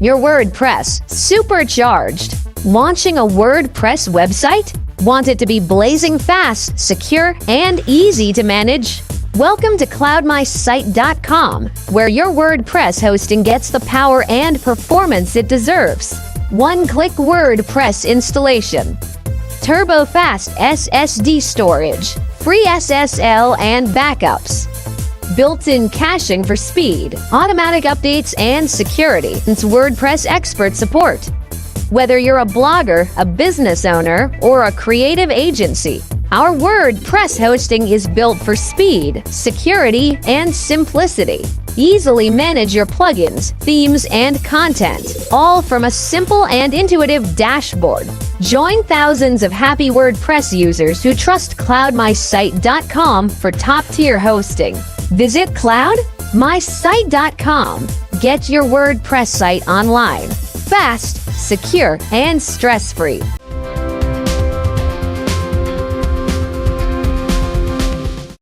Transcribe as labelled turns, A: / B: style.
A: Your WordPress supercharged. Launching a WordPress website? Want it to be blazing fast, secure, and easy to manage? Welcome to CloudMySite.com, where your WordPress hosting gets the power and performance it deserves. One-click WordPress installation. Turbo-fast SSD storage. Free SSL and backups. Built-in caching for speed, automatic updates, and security. It's WordPress expert support. Whether you're a blogger, a business owner, or a creative agency, our WordPress hosting is built for speed, security, and simplicity. Easily manage your plugins, themes, and content, all from a simple and intuitive dashboard. Join thousands of happy WordPress users who trust CloudMySite.com for top-tier hosting. Visit CloudMySite.com. Get your WordPress site online, fast, secure, and stress-free.